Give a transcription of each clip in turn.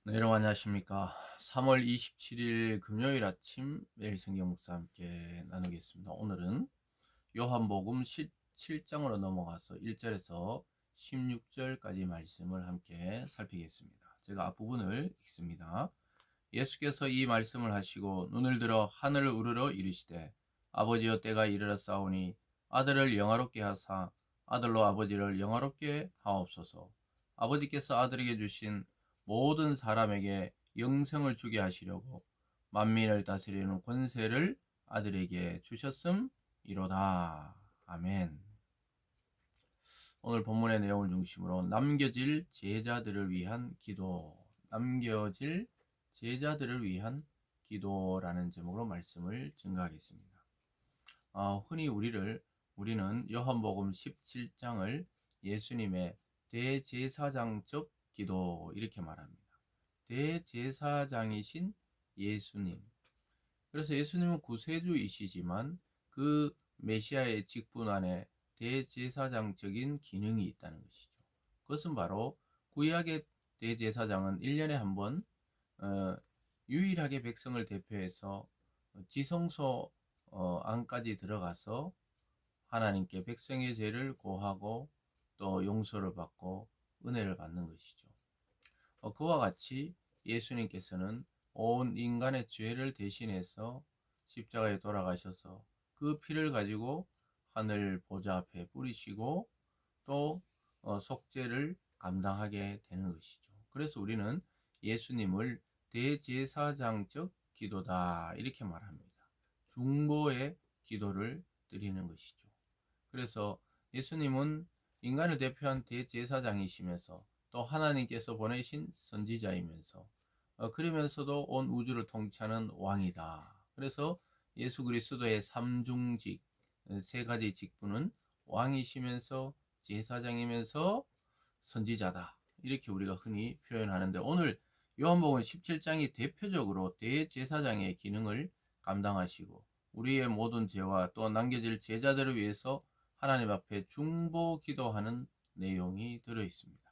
네, 여러분 안녕하십니까. 3월 27일 금요일 아침 매일 성경 묵상 함께 나누겠습니다. 오늘은 요한복음 17장으로 넘어가서 1절에서 16절까지 말씀을 함께 살피겠습니다. 제가 앞부분을 읽습니다. 예수께서 이 말씀을 하시고 눈을 들어 하늘을 우러러 이르시되 아버지여 때가 이르러 싸우니 아들을 영화롭게 하사 아들로 아버지를 영화롭게 하옵소서. 아버지께서 아들에게 주신 모든 사람에게 영생을 주게 하시려고 만민을 다스리는 권세를 아들에게 주셨음이로다. 아멘. 오늘 본문의 내용을 중심으로 남겨질 제자들을 위한 기도, 남겨질 제자들을 위한 기도라는 제목으로 말씀을 증가하겠습니다. 흔히 우리는 요한복음 17장을 예수님의 대제사장적 기도 이렇게 말합니다. 대제사장이신 예수님. 그래서 예수님은 구세주이시지만 그 메시아의 직분 안에 대제사장적인 기능이 있다는 것이죠. 그것은 바로 구약의 대제사장은 1년에 한 번 유일하게 백성을 대표해서 지성소 안까지 들어가서 하나님께 백성의 죄를 고하고 또 용서를 받고 은혜를 받는 것이죠. 그와 같이 예수님께서는 온 인간의 죄를 대신해서 십자가에 돌아가셔서 그 피를 가지고 하늘 보좌 앞에 뿌리시고 또 속죄를 감당하게 되는 것이죠. 그래서 우리는 예수님을 대제사장적 기도다 이렇게 말합니다. 중보의 기도를 드리는 것이죠. 그래서 예수님은 인간을 대표한 대제사장이시면서 또 하나님께서 보내신 선지자이면서 그러면서도 온 우주를 통치하는 왕이다. 그래서 예수 그리스도의 삼중직 세 가지 직분은 왕이시면서 제사장이면서 선지자다. 이렇게 우리가 흔히 표현하는데 오늘 요한복음 17장이 대표적으로 대제사장의 기능을 감당하시고 우리의 모든 죄와 또 남겨질 제자들을 위해서 하나님 앞에 중보 기도하는 내용이 들어 있습니다.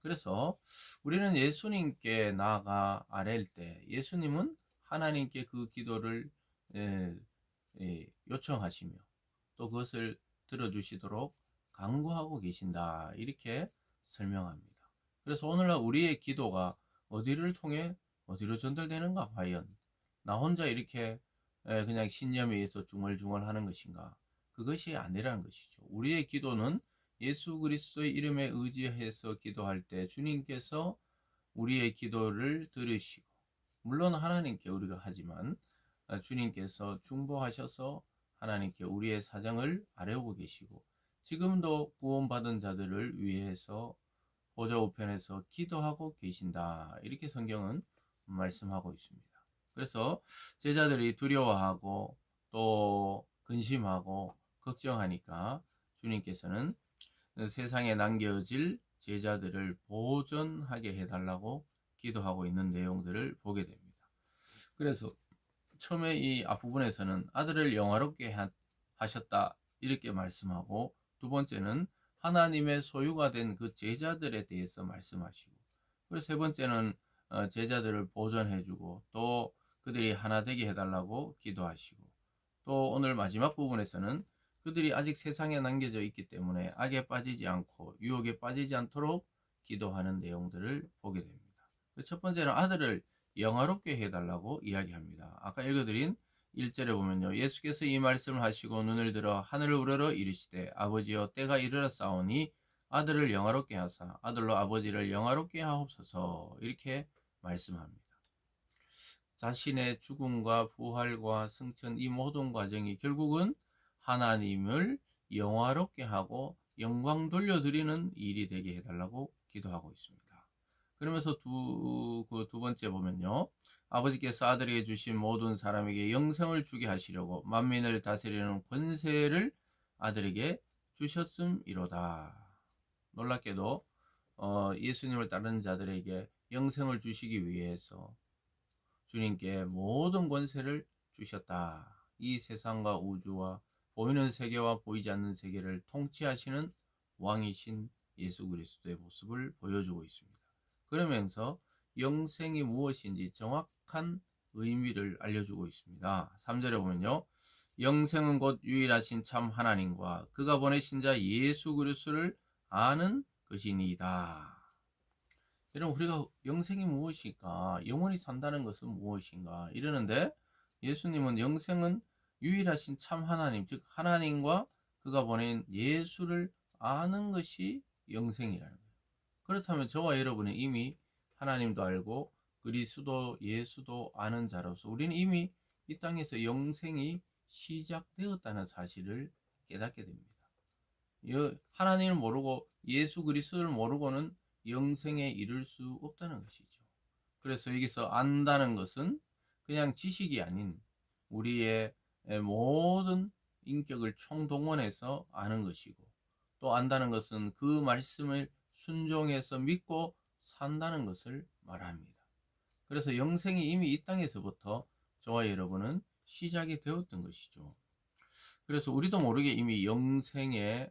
그래서 우리는 예수님께 나아가 아뢰일 때 예수님은 하나님께 그 기도를 요청하시며 또 그것을 들어주시도록 간구하고 계신다. 이렇게 설명합니다. 그래서 오늘날 우리의 기도가 어디를 통해 어디로 전달되는가 과연 나 혼자 이렇게 그냥 신념에 의해서 중얼중얼 하는 것인가? 그것이 아니라는 것이죠. 우리의 기도는 예수 그리스도의 이름에 의지해서 기도할 때 주님께서 우리의 기도를 들으시고 물론 하나님께 우리가 하지만 주님께서 중보하셔서 하나님께 우리의 사정을 아뢰고 계시고 지금도 구원받은 자들을 위해서 보좌 우편에서 기도하고 계신다. 이렇게 성경은 말씀하고 있습니다. 그래서 제자들이 두려워하고 또 근심하고 걱정하니까 주님께서는 세상에 남겨질 제자들을 보존하게 해달라고 기도하고 있는 내용들을 보게 됩니다. 그래서 처음에 이 앞부분에서는 아들을 영화롭게 하셨다 이렇게 말씀하고 두 번째는 하나님의 소유가 된 그 제자들에 대해서 말씀하시고 그리고 세 번째는 제자들을 보존해주고 또 그들이 하나 되게 해달라고 기도하시고 또 오늘 마지막 부분에서는 그들이 아직 세상에 남겨져 있기 때문에 악에 빠지지 않고 유혹에 빠지지 않도록 기도하는 내용들을 보게 됩니다. 첫 번째는 아들을 영화롭게 해달라고 이야기합니다. 아까 읽어드린 1절에 보면요. 예수께서 이 말씀을 하시고 눈을 들어 하늘을 우러러 이르시되 아버지여 때가 이르러 싸우니 아들을 영화롭게 하사 아들로 아버지를 영화롭게 하옵소서 이렇게 말씀합니다. 자신의 죽음과 부활과 승천 이 모든 과정이 결국은 하나님을 영화롭게 하고 영광 돌려드리는 일이 되게 해달라고 기도하고 있습니다. 그러면서 두 번째 보면요. 아버지께서 아들에게 주신 모든 사람에게 영생을 주게 하시려고 만민을 다스리는 권세를 아들에게 주셨음이로다. 놀랍게도 예수님을 따르는 자들에게 영생을 주시기 위해서 주님께 모든 권세를 주셨다. 이 세상과 우주와 보이는 세계와 보이지 않는 세계를 통치하시는 왕이신 예수 그리스도의 모습을 보여주고 있습니다. 그러면서 영생이 무엇인지 정확한 의미를 알려주고 있습니다. 3절에 보면요. 영생은 곧 유일하신 참 하나님과 그가 보내신 자 예수 그리스도를 아는 것이니이다. 여러분, 우리가 영생이 무엇일까? 영원히 산다는 것은 무엇인가? 이러는데 예수님은 영생은 유일하신 참 하나님, 즉 하나님과 그가 보낸 예수를 아는 것이 영생이라는 거예요. 그렇다면 저와 여러분은 이미 하나님도 알고 그리스도 예수도 아는 자로서 우리는 이미 이 땅에서 영생이 시작되었다는 사실을 깨닫게 됩니다. 하나님을 모르고 예수 그리스도를 모르고는 영생에 이를 수 없다는 것이죠. 그래서 여기서 안다는 것은 그냥 지식이 아닌 우리의 모든 인격을 총동원해서 아는 것이고, 또 안다는 것은 그 말씀을 순종해서 믿고 산다는 것을 말합니다. 그래서 영생이 이미 이 땅에서부터 저와 여러분은 시작이 되었던 것이죠. 그래서 우리도 모르게 이미 영생의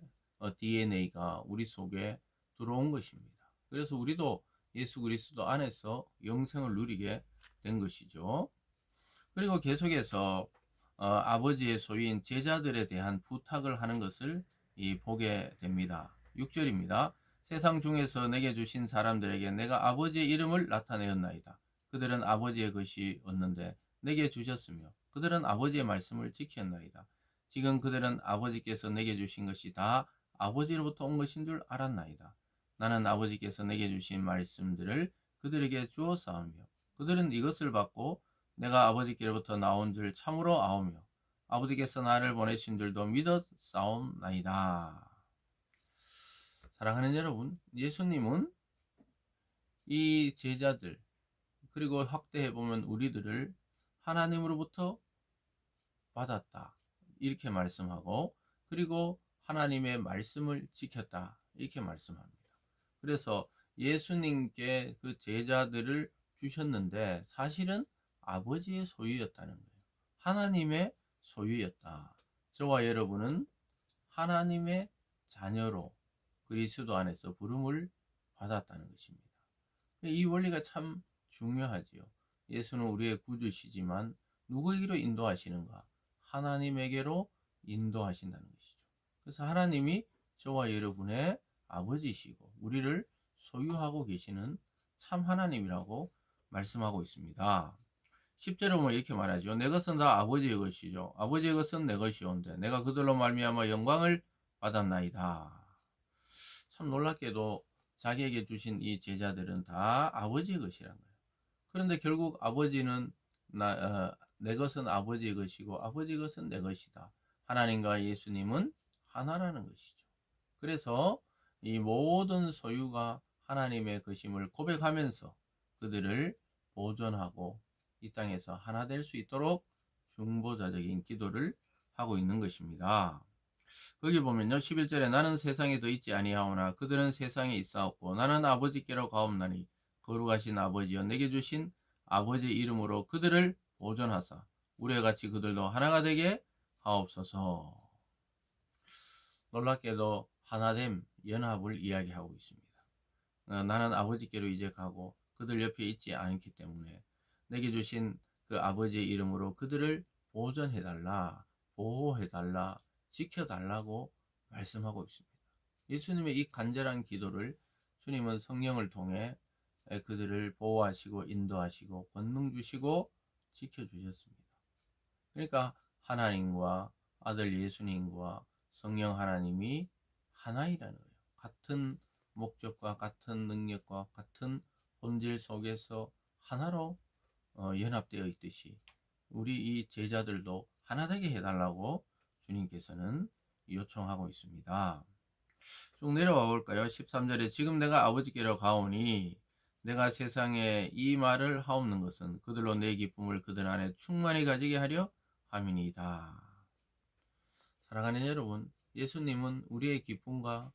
DNA가 우리 속에 들어온 것입니다. 그래서 우리도 예수 그리스도 안에서 영생을 누리게 된 것이죠. 그리고 계속해서 아버지의 소유인 제자들에 대한 부탁을 하는 것을 보게 됩니다. 6절입니다. 세상 중에서 내게 주신 사람들에게 내가 아버지의 이름을 나타내었나이다. 그들은 아버지의 것이 없는데 내게 주셨으며 그들은 아버지의 말씀을 지켰나이다. 지금 그들은 아버지께서 내게 주신 것이 다 아버지로부터 온 것인 줄 알았나이다. 나는 아버지께서 내게 주신 말씀들을 그들에게 주었사오며 그들은 이것을 받고 내가 아버지께로부터 나온 줄 참으로 아오며 아버지께서 나를 보내신 줄도 믿었사옵나이다. 사랑하는 여러분, 예수님은 이 제자들 그리고 확대해보면 우리들을 하나님으로부터 받았다 이렇게 말씀하고, 그리고 하나님의 말씀을 지켰다 이렇게 말씀합니다. 그래서 예수님께 그 제자들을 주셨는데 사실은 아버지의 소유였다는 거예요. 하나님의 소유였다. 저와 여러분은 하나님의 자녀로 그리스도 안에서 부름을 받았다는 것입니다. 이 원리가 참 중요하지요. 예수는 우리의 구주시지만 누구에게로 인도하시는가? 하나님에게로 인도하신다는 것이죠. 그래서 하나님이 저와 여러분의 아버지시고 우리를 소유하고 계시는 참 하나님이라고 말씀하고 있습니다. 10절에 보면 이렇게 말하죠. 내 것은 다 아버지의 것이죠. 아버지의 것은 내 것이온데 내가 그들로 말미암아 영광을 받았나이다. 참 놀랍게도 자기에게 주신 이 제자들은 다 아버지의 것이란 거예요. 그런데 결국 아버지는 내 것은 아버지의 것이고 아버지의 것은 내 것이다. 하나님과 예수님은 하나라는 것이죠. 그래서 이 모든 소유가 하나님의 것임을 고백하면서 그들을 보존하고 이 땅에서 하나 될 수 있도록 중보자적인 기도를 하고 있는 것입니다. 거기 보면요 11절에 나는 세상에 더 있지 아니하오나 그들은 세상에 있사옵고 나는 아버지께로 가옵나니 거룩하신 아버지여 내게 주신 아버지의 이름으로 그들을 보존하사 우리와 같이 그들도 하나가 되게 하옵소서. 놀랍게도 하나됨 연합을 이야기하고 있습니다. 나는 아버지께로 이제 가고 그들 옆에 있지 않기 때문에 내게 주신 그 아버지의 이름으로 그들을 보존해달라, 보호해달라, 지켜달라고 말씀하고 있습니다. 예수님의 이 간절한 기도를 주님은 성령을 통해 그들을 보호하시고 인도하시고 권능 주시고 지켜주셨습니다. 그러니까 하나님과 아들 예수님과 성령 하나님이 하나이라는 거예요. 같은 목적과 같은 능력과 같은 본질 속에서 하나로 연합되어 있듯이 우리 이 제자들도 하나 되게 해달라고 주님께서는 요청하고 있습니다. 쭉 내려와 볼까요? 13절에 지금 내가 아버지께로 가오니 내가 세상에 이 말을 하옵는 것은 그들로 내 기쁨을 그들 안에 충만히 가지게 하려 함이니이다. 사랑하는 여러분, 예수님은 우리의 기쁨과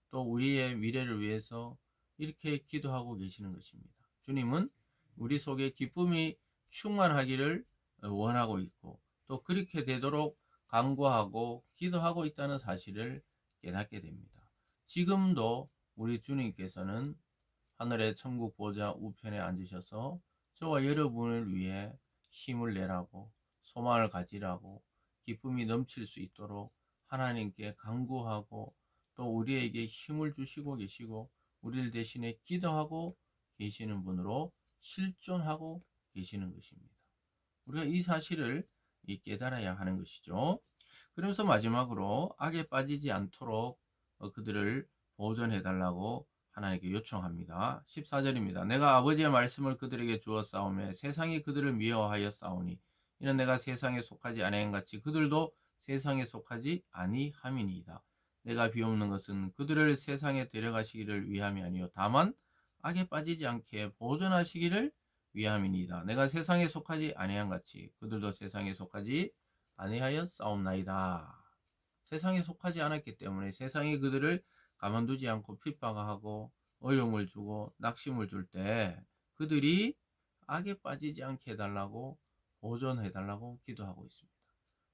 또 우리의 미래를 위해서 이렇게 기도하고 계시는 것입니다. 주님은 우리 속에 기쁨이 충만하기를 원하고 있고 또 그렇게 되도록 간구하고 기도하고 있다는 사실을 깨닫게 됩니다. 지금도 우리 주님께서는 하늘의 천국 보좌 우편에 앉으셔서 저와 여러분을 위해 힘을 내라고, 소망을 가지라고, 기쁨이 넘칠 수 있도록 하나님께 간구하고 또 우리에게 힘을 주시고 계시고 우리를 대신에 기도하고 계시는 분으로 실존하고 계시는 것입니다. 우리가 이 사실을 깨달아야 하는 것이죠. 그러면서 마지막으로 악에 빠지지 않도록 그들을 보존해 달라고 하나님께 요청합니다. 14절입니다. 내가 아버지의 말씀을 그들에게 주어 싸우매 세상이 그들을 미워하여 싸우니 이는 내가 세상에 속하지 아니한 같이 그들도 세상에 속하지 아니함이니이다. 내가 비옵는 것은 그들을 세상에 데려가시기를 위함이 아니요 다만 악에 빠지지 않게 보존하시기를 위함이니이다. 내가 세상에 속하지 아니한 같이 그들도 세상에 속하지 아니하여 싸움나이다. 세상에 속하지 않았기 때문에 세상이 그들을 가만두지 않고 핍박하고 어려움을 주고 낙심을 줄 때 그들이 악에 빠지지 않게 해달라고 보존해달라고 기도하고 있습니다.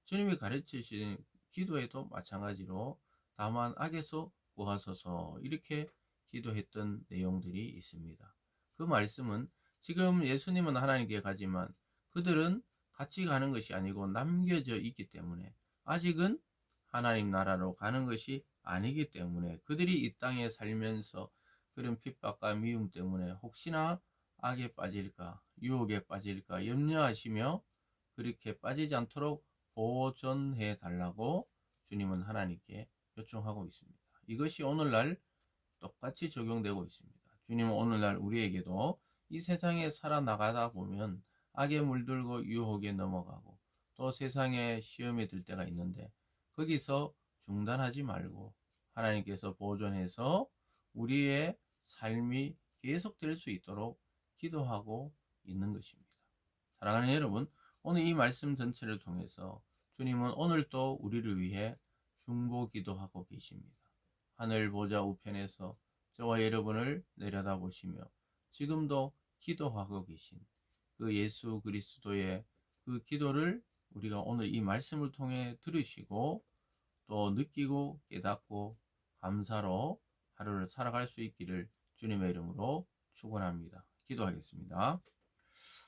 주님이 가르치신 기도에도 마찬가지로 다만 악에서 구하소서 이렇게 기도했던 내용들이 있습니다. 그 말씀은 지금 예수님은 하나님께 가지만 그들은 같이 가는 것이 아니고 남겨져 있기 때문에 아직은 하나님 나라로 가는 것이 아니기 때문에 그들이 이 땅에 살면서 그런 핍박과 미움 때문에 혹시나 악에 빠질까 유혹에 빠질까 염려하시며 그렇게 빠지지 않도록 보존해 달라고 주님은 하나님께 요청하고 있습니다. 이것이 오늘날 똑같이 적용되고 있습니다. 주님은 오늘날 우리에게도 이 세상에 살아나가다 보면 악에 물들고 유혹에 넘어가고 또 세상에 시험에 들 때가 있는데 거기서 중단하지 말고 하나님께서 보존해서 우리의 삶이 계속될 수 있도록 기도하고 있는 것입니다. 사랑하는 여러분, 오늘 이 말씀 전체를 통해서 주님은 오늘도 우리를 위해 중보 기도하고 계십니다. 하늘 보좌 우편에서 저와 여러분을 내려다보시며 지금도 기도하고 계신 그 예수 그리스도의 그 기도를 우리가 오늘 이 말씀을 통해 들으시고 또 느끼고 깨닫고 감사로 하루를 살아갈 수 있기를 주님의 이름으로 축원합니다. 기도하겠습니다.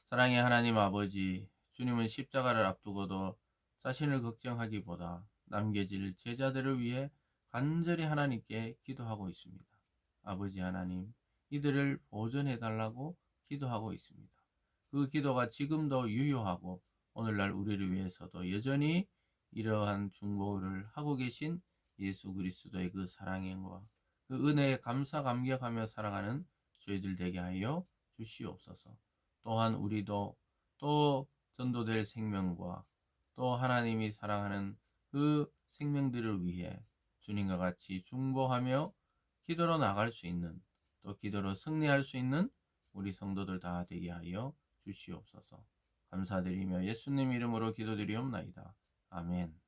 사랑의 하나님 아버지, 주님은 십자가를 앞두고도 자신을 걱정하기보다 남겨질 제자들을 위해 간절히 하나님께 기도하고 있습니다. 아버지 하나님, 이들을 보존해 달라고 기도하고 있습니다. 그 기도가 지금도 유효하고 오늘날 우리를 위해서도 여전히 이러한 중보를 하고 계신 예수 그리스도의 그 사랑과 그 은혜에 감사 감격하며 살아가는 저희들 되게 하여 주시옵소서. 또한 우리도 또 전도될 생명과 또 하나님이 사랑하는 그 생명들을 위해 주님과 같이 중보하며 기도로 나갈 수 있는 또 기도로 승리할 수 있는 우리 성도들 다 되게 하여 주시옵소서. 감사드리며 예수님 이름으로 기도드리옵나이다. 아멘.